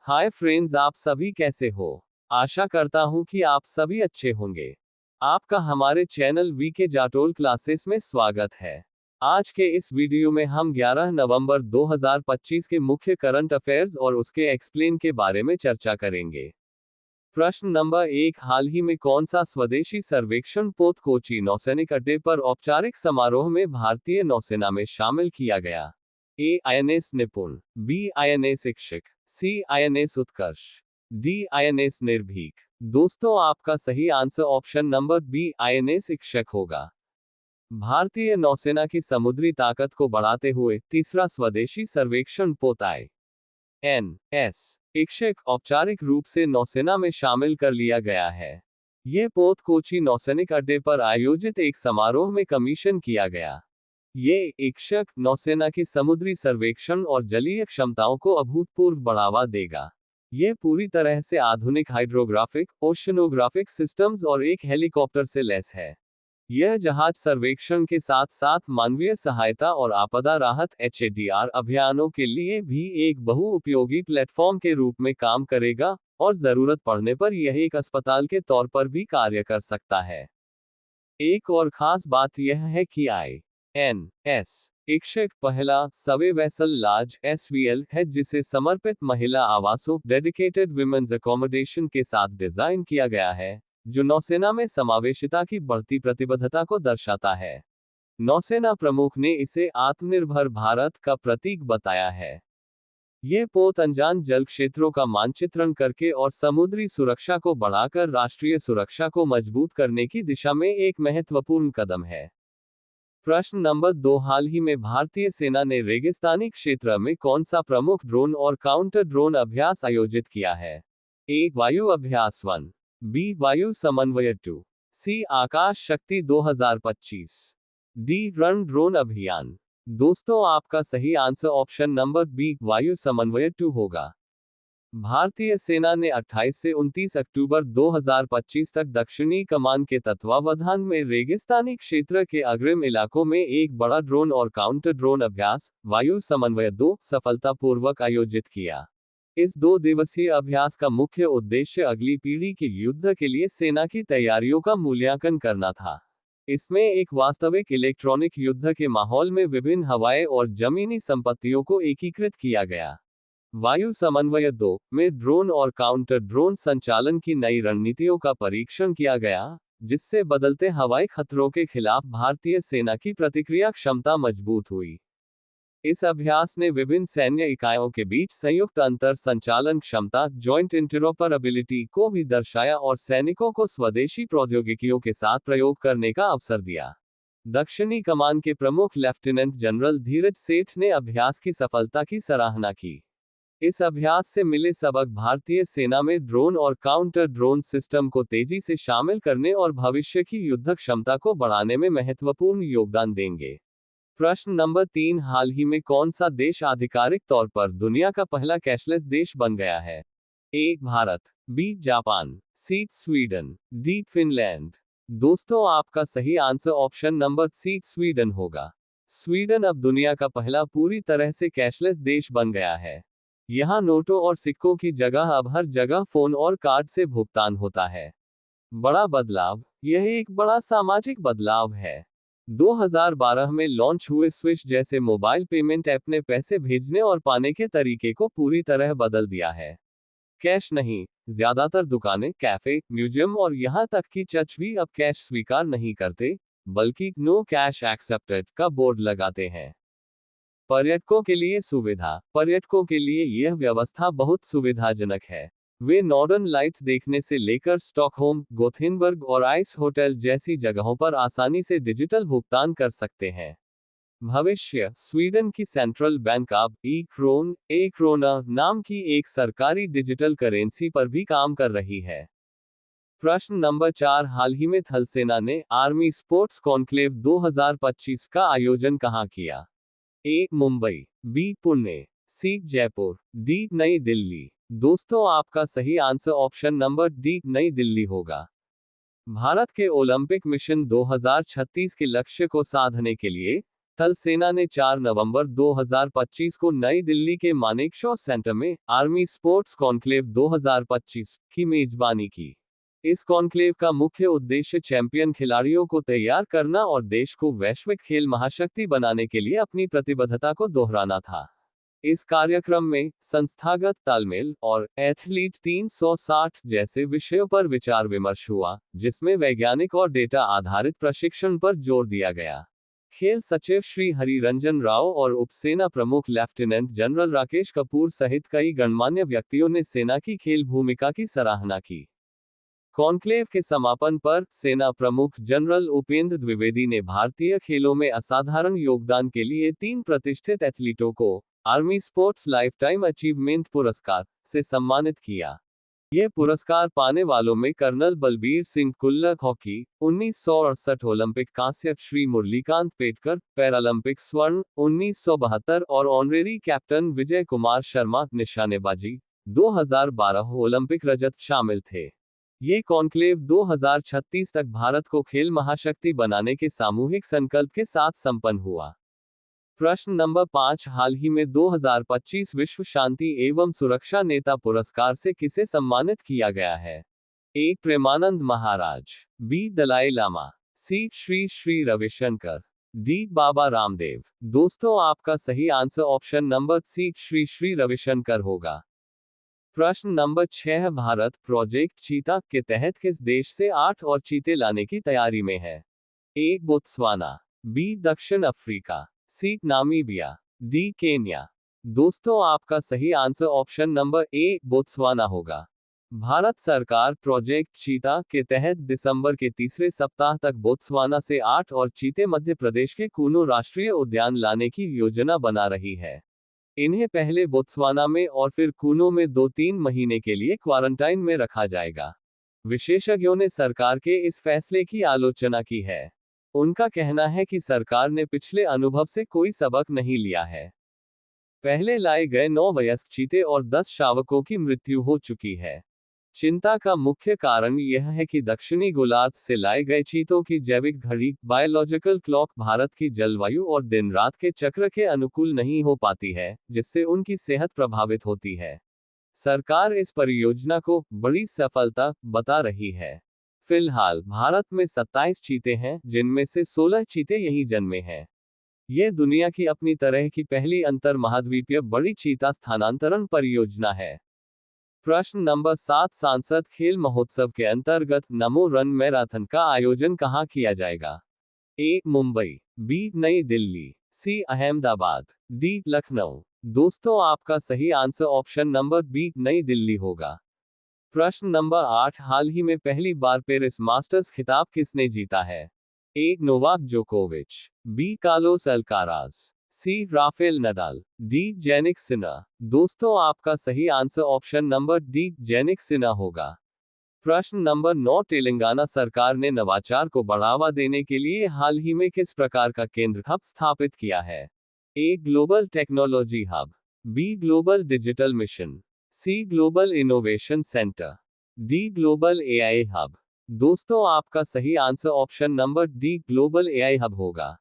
Hi friends, आप सभी कैसे हो। आशा करता हूं कि आप सभी अच्छे होंगे। आपका हमारे चैनल वीके जाटोल क्लासेस में स्वागत है। आज के इस वीडियो में हम 11 नवंबर 2025 के मुख्य करंट अफेयर्स और उसके एक्सप्लेन के बारे में चर्चा करेंगे। प्रश्न नंबर 1, हाल ही में कौन सा स्वदेशी सर्वेक्षण पोत कोची नौसैनिक अड्डे पर औपचारिक समारोह में भारतीय नौसेना में शामिल किया गया? A INS Nipun, B INS Ikshak, C INS Utkarsh, D INS Nirbheek. दोस्तों, आपका सही answer option number B INS Ikshak होगा। भारतीय नौसेना की समुद्री ताकत को बढ़ाते हुए तीसरा स्वदेशी सर्वेक्षण पोत आईएनएस इक्षक औपचारिक रूप से नौसेना में शामिल कर लिया गया है। यह पोत कोची नौसैनिक अड्डे पर आयोजित एक समारोह में कमीशन किया गया। ये इक्षक नौसेना की समुद्री सर्वेक्षण और जलीय क्षमताओं को अभूतपूर्व बढ़ावा देगा। ये पूरी तरह से आधुनिक हाइड्रोग्राफिक, ओशनोग्राफिक सिस्टम्स और एक हेलीकॉप्टर से लैस है। यह जहाज सर्वेक्षण के साथ साथ मानवीय सहायता और आपदा राहत (HADR) अभियानों के लिए भी एक बहुउपयोगी प्लेटफॉर्म के रूप में काम करेगा और जरूरत पड़ने पर यह एक अस्पताल के तौर पर भी कार्य कर सकता है। एक और खास बात यह है कि आईएनएस इक्षक पहला सवे वेसल लार्ज SVL है जिसे समर्पित महिला आवासों डेडिकेटेड विमेन्स अकोमोडेशन के साथ डिजाइन किया गया है, जो नौसेना में समावेशिता की बढ़ती प्रतिबद्धता को दर्शाता है। नौसेना प्रमुख ने इसे आत्मनिर्भर भारत का प्रतीक बताया है। यह पोत अनजान जल क्षेत्रों का मानचित्रण करके और समुद्री सुरक्षा को बढ़ाकर राष्ट्रीय सुरक्षा को मजबूत करने की दिशा में एक महत्वपूर्ण कदम है। प्रश्न नंबर 2, हाल ही में भारतीय सेना ने रेगिस्तानी क्षेत्र में कौन सा प्रमुख ड्रोन और काउंटर ड्रोन अभ्यास आयोजित किया है? ए वायु अभ्यास 1, बी वायु समन्वय 2, सी आकाश शक्ति 2025, डी रण ड्रोन अभियान। दोस्तों, आपका सही आंसर ऑप्शन नंबर बी वायु समन्वय 2 होगा। भारतीय सेना ने 28 से 29 अक्टूबर 2025 तक दक्षिणी कमान के तत्वावधान में रेगिस्तानी क्षेत्र के अग्रिम इलाकों में एक बड़ा ड्रोन और काउंटर ड्रोन अभ्यास वायु समन्वय 2 सफलतापूर्वक आयोजित किया। इस 2 दिवसीय अभ्यास का मुख्य उद्देश्य अगली पीढ़ी के युद्ध के लिए सेना की तैयारियों का मूल्यांकन करना था। इसमें एक वास्तविक इलेक्ट्रॉनिक युद्ध के माहौल में विभिन्न हवाई और जमीनी संपत्तियों को एकीकृत किया गया। वायु समन्वय 2 में ड्रोन और काउंटर ड्रोन संचालन की नई रणनीतियों का परीक्षण किया गया, जिससे बदलते हवाई खतरों के खिलाफ भारतीय सेना की प्रतिक्रिया क्षमता मजबूत हुई। इस अभ्यास ने विभिन्न सैन्य इकाइयों के बीच संयुक्त अंतर संचालन क्षमता जॉइंट इंटरऑपरेबिलिटी को भी दर्शाया और सैनिकों को स्वदेशी प्रौद्योगिकियों के साथ प्रयोग करने का अवसर दिया। दक्षिणी कमान के प्रमुख लेफ्टिनेंट जनरल धीरज सेठ ने अभ्यास की सफलता की सराहना की। इस अभ्यास से मिले सबक भारतीय सेना में ड्रोन और काउंटर ड्रोन सिस्टम को तेजी से शामिल करने और भविष्य की युद्ध क्षमता को बढ़ाने में महत्वपूर्ण योगदान देंगे। प्रश्न नंबर 3, हाल ही में कौन सा देश आधिकारिक तौर पर दुनिया का पहला कैशलेस देश बन गया है? A Bharat, B Japan, C Sweden, D Finland. दोस्तों, आपका सही answer option number C Sweden होगा। स्वीडन अब दुनिया का पहला पूरी तरह से कैशलेस देश बन गया है। यहाँ नोटों और सिक्कों की जगह अब हर जगह फोन और कार्ड से भुगतान होता है। बड़ा बदलाव, यह एक बड़ा सामाजिक बदलाव है। 2012 में लॉन्च हुए स्विश जैसे मोबाइल पेमेंट ऐप ने पैसे भेजने और पाने के तरीके को पूरी तरह बदल दिया है। कैश नहीं, ज्यादातर दुकानें, कैफे, म्यूजियम और यहाँ तक कि चर्च भी अब कैश स्वीकार नहीं करते, बल्कि नो कैश एक्सेप्टेड का बोर्ड लगाते हैं। पर्यटकों के लिए सुविधा, पर्यटकों के लिए यह व्यवस्था बहुत सुविधाजनक है। वे नॉर्दर्न लाइट्स देखने से लेकर स्टॉकहोम, गोथेनबर्ग और आइस होटल जैसी जगहों पर आसानी से डिजिटल भुगतान कर सकते हैं। भविष्य, स्वीडन की सेंट्रल बैंक अब ए क्रोना नाम की एक सरकारी डिजिटल करेंसी पर भी काम कर रही है। प्रश्न नंबर 4, हाल ही में थल सेना ने आर्मी स्पोर्ट्स कॉन्क्लेव 2025 का आयोजन कहाँ किया? ए मुंबई, बी पुणे, सी जयपुर, डी नई दिल्ली। दोस्तों, आपका सही आंसर ऑप्शन नंबर डी नई दिल्ली होगा। भारत के ओलंपिक मिशन 2036 के लक्ष्य को साधने के लिए थल सेना ने 4 नवंबर 2025 को नई दिल्ली के मानेकशॉ सेंटर में आर्मी स्पोर्ट्स कॉन्क्लेव 2025 की मेजबानी की। इस कॉन्क्लेव का मुख्य उद्देश्य चैंपियन खिलाड़ियों को तैयार करना और देश को वैश्विक खेल महाशक्ति बनाने के लिए अपनी प्रतिबद्धता को दोहराना था। इस कार्यक्रम में संस्थागत तालमेल और एथलीट 360 जैसे विषयों पर विचार विमर्श हुआ, जिसमें वैज्ञानिक और डेटा आधारित प्रशिक्षण पर जोर दिया गया। खेल सचिव श्री हरिरंजन राव और उपसेना प्रमुख लेफ्टिनेंट जनरल राकेश कपूर सहित कई गणमान्य व्यक्तियों ने सेना की खेल भूमिका की सराहना की। कॉन्क्लेव के समापन पर सेना प्रमुख जनरल उपेंद्र द्विवेदी ने भारतीय खेलों में असाधारण योगदान के लिए 3 प्रतिष्ठित एथलीटों को आर्मी स्पोर्ट्स लाइफटाइम अचीवमेंट पुरस्कार से सम्मानित किया। ये पुरस्कार पाने वालों में colonel Balbir Singh Kullar hockey 1968 Olympic कांस्य श्री मुरलीकांत पेटकर पैरालंपिक स्वर्ण 1972 और ऑनरेरी कैप्टन विजय कुमार शर्मा निशानेबाजी 2012 ओलंपिक रजत शामिल थे। ये कॉन्क्लेव 2036 तक भारत को खेल महाशक्ति बनाने के सामूहिक संकल्प के साथ संपन्न हुआ। प्रश्न नंबर 5, हाल ही में 2025 विश्व शांति एवं सुरक्षा नेता पुरस्कार से किसे सम्मानित किया गया है? A. Premanand Maharaj, B. Dalai Lama, C. Shri Shri Ravishankar, D. Baba Ramdev. दोस्तों, आपका सही answer option number C Shri Shri Ravishankar होगा। प्रश्न नंबर 6, भारत प्रोजेक्ट चीता के तहत किस देश से 8 और चीते लाने की तैयारी में है? ए. Botswana, B. दक्षिण Africa, C. Namibia, D. Kenya. दोस्तों, आपका सही answer option number A Botswana होगा। भारत सरकार प्रोजेक्ट चीता के तहत दिसंबर के तीसरे सप्ताह तक बोत्सवाना से 8 और चीते मध्य प्रदेश के कूनो राष्ट्रीय उद्यान लाने की योजना बना रही है। इन्हें पहले बोत्सवाना में और फिर कूनो में 2-3 महीने के लिए क्वारंटाइन में रखा जाएगा। विशेषज्ञों ने सरकार के इस फैसले की आलोचना की है। उनका कहना है कि सरकार ने पिछले अनुभव से कोई सबक नहीं लिया है। पहले लाए गए 9 वयस्क चीते और 10 शावकों की मृत्यु हो चुकी है। चिंता का मुख्य कारण यह है कि दक्षिणी गोलार्ध से लाए गए चीतों की जैविक घड़ी बायोलॉजिकल क्लॉक भारत की जलवायु और दिन रात के चक्र के अनुकूल नहीं हो पाती है, जिससे उनकी सेहत प्रभावित होती है। सरकार इस परियोजना को बड़ी सफलता बता रही है। फिलहाल भारत में 27 चीते हैं, जिनमें से 16 चीते यहीं जन्मे हैं। यह दुनिया की अपनी तरह की पहली अंतर महाद्वीपीय बड़ी चीता स्थानांतरण परियोजना है। प्रश्न नंबर 7, सांसद खेल महोत्सव के अंतर्गत नमो रन मैराथन का आयोजन कहां किया जाएगा? ए. मुंबई, बी. नई दिल्ली, सी. अहमदाबाद, डी. लखनऊ। दोस्तों, आपका सही आंसर ऑप्शन नंबर बी नई दिल्ली होगा। प्रश्न नंबर 8, हाल ही में पहली बार पेरिस मास्टर्स खिताब किसने जीता है? ए. नोवाक जोकोविच, B. Carlos Alcaraz, C. Rafael Nadal, D. Jannik Sinner. दोस्तों, आपका सही answer option number D Jannik Sinner होगा। प्रश्न नंबर 9, तेलंगाना सरकार ने नवाचार को बढ़ावा देने के लिए हाल ही में किस प्रकार का केंद्र हब स्थापित किया है? A. Global technology hub, B. Global digital mission, C. Global innovation centre, D. Global AI hub. दोस्तों, आपका सही answer option number D global AI hub होगा।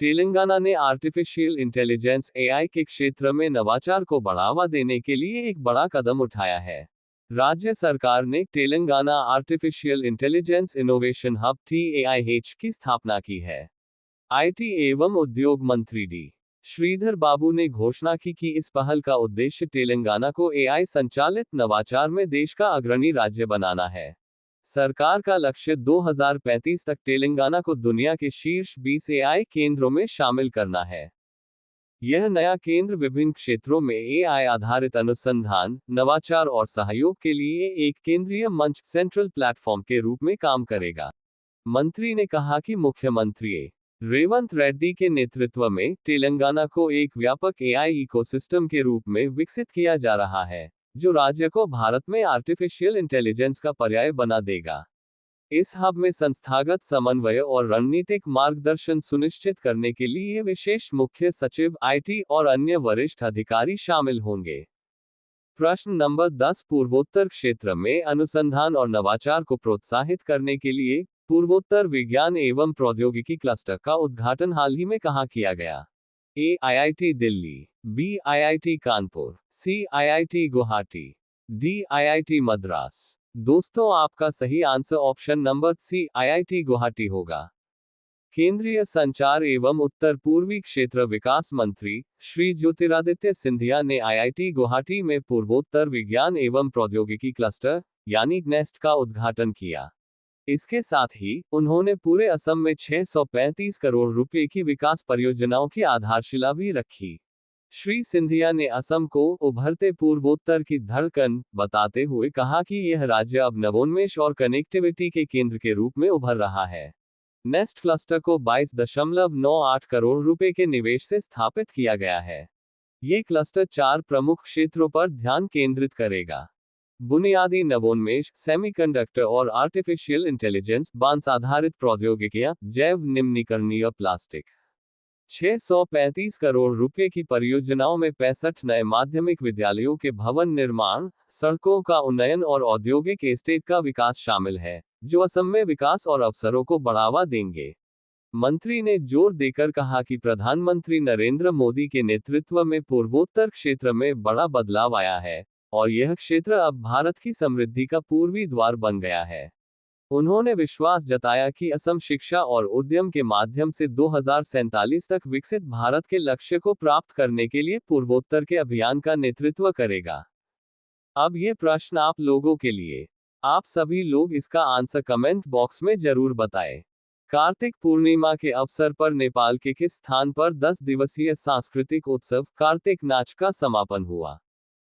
तेलंगाना ने आर्टिफिशियल इंटेलिजेंस एआई के क्षेत्र में नवाचार को बढ़ावा देने के लिए एक बड़ा कदम उठाया है। राज्य सरकार ने Telangana artificial intelligence innovation hub TAIH की स्थापना की है। आईटी एवं उद्योग मंत्री डी. श्रीधर बाबू ने घोषणा की कि इस पहल का उद्देश्य तेलंगाना को एआई संचालित नवाचार में देश का अग्रणी राज्य बनाना है। सरकार का लक्ष्य 2035 तक तेलंगाना को दुनिया के शीर्ष 20 एआई केंद्रों में शामिल करना है। यह नया केंद्र विभिन्न क्षेत्रों में एआई आधारित अनुसंधान, नवाचार और सहयोग के लिए एक केंद्रीय मंच सेंट्रल प्लेटफॉर्म के रूप में काम करेगा। मंत्री ने कहा कि मुख्यमंत्री रेवंत रेड्डी के नेतृत्व में तेलंगाना को एक व्यापक एआई इकोसिस्टम के रूप में विकसित किया जा रहा है, जो राज्य को भारत में आर्टिफिशियल इंटेलिजेंस का पर्याय बना देगा। इस हब में संस्थागत समन्वय और रणनीतिक मार्गदर्शन सुनिश्चित करने के लिए विशेष मुख्य सचिव आईटी और अन्य वरिष्ठ अधिकारी शामिल होंगे। प्रश्न नंबर 10, पूर्वोत्तर क्षेत्र में अनुसंधान और नवाचार को प्रोत्साहित करने के लिए पूर्वोत्तर विज्ञान एवं प्रौद्योगिकी क्लस्टर का उद्घाटन हाल ही में कहाँ किया गया? A IIT Delhi, B IIT Kanpur, C IIT Guwahati, D IIT Madras. दोस्तों आपका सही answer option number C IIT Guwahati होगा। केंद्रीय संचार एवं उत्तर पूर्वी क्षेत्र विकास मंत्री श्री ज्योतिरादित्य सिंधिया ने आईआईटी गुवाहाटी में पूर्वोत्तर विज्ञान एवं प्रौद्योगिकी क्लस्टर यानी नेस्ट का उद्घाटन किया। इसके साथ ही उन्होंने पूरे असम में 635 करोड़ रुपए की विकास परियोजनाओं की आधारशिला भी रखी। श्री सिंधिया ने असम को उभरते पूर्वोत्तर की धड़कन बताते हुए कहा कि यह राज्य अब नवोन्मेष और कनेक्टिविटी के केंद्र के रूप में उभर रहा है। नेस्ट क्लस्टर को 22.98 करोड़ रुपए के निवेश से स्थापित किया गया है। ये क्लस्टर 4 प्रमुख क्षेत्रों पर ध्यान केंद्रित करेगा: बुनियादी नवोन्मेष, सेमीकंडक्टर और आर्टिफिशियल इंटेलिजेंस, बांस आधारित प्रौद्योगिकियां, जैव निम्नीकरणीय प्लास्टिक। 635 करोड़ रुपए की परियोजनाओं में 65 नए माध्यमिक विद्यालयों के भवन निर्माण, सड़कों का उन्नयन और औद्योगिक एस्टेट का विकास शामिल है, जो असम में विकास और अवसरों को बढ़ावा देंगे। मंत्री ने जोर देकर कहा कि प्रधानमंत्री नरेंद्र मोदी के नेतृत्व में पूर्वोत्तर क्षेत्र में बड़ा बदलाव आया है और यह क्षेत्र अब भारत की समृद्धि का पूर्वी द्वार बन गया है। उन्होंने विश्वास जताया कि असम शिक्षा और उद्यम के माध्यम से 2047 तक विकसित भारत के लक्ष्य को प्राप्त करने के लिए पूर्वोत्तर के अभियान का नेतृत्व करेगा। अब ये प्रश्न आप लोगों के लिए। आप सभी लोग इसका आंसर कमेंट बॉक्स में जरूर बताएं। कार्तिक पूर्णिमा के अवसर पर नेपाल के किस स्थान पर 10 दिवसीय सांस्कृतिक उत्सव कार्तिक नाच का समापन हुआ?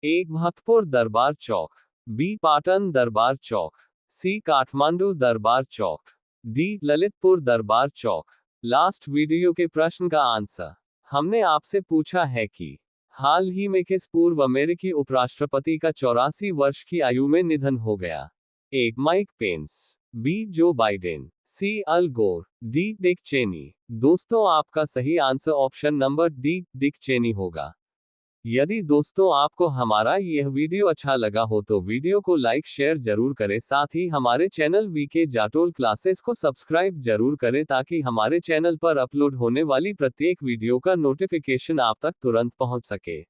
ए भक्तपुर दरबार चौक, बी पाटन दरबार चौक, सी काठमांडू दरबार चौक, डी ललितपुर दरबार चौक। लास्ट वीडियो के प्रश्न का आंसर हमने आपसे पूछा है कि हाल ही में किस पूर्व अमेरिकी उपराष्ट्रपति का 84 वर्ष की आयु में निधन हो गया? A Mike Pence, B Joe Biden, C Al Gore, D Dick Cheney. दोस्तों आपका सही answer option number D Dick Cheney होगा। यदि दोस्तों आपको हमारा यह वीडियो अच्छा लगा हो तो वीडियो को लाइक शेयर जरूर करें, साथ ही हमारे चैनल वीके जाटोल क्लासेस को सब्सक्राइब जरूर करें ताकि हमारे चैनल पर अपलोड होने वाली प्रत्येक वीडियो का नोटिफिकेशन आप तक तुरंत पहुंच सके।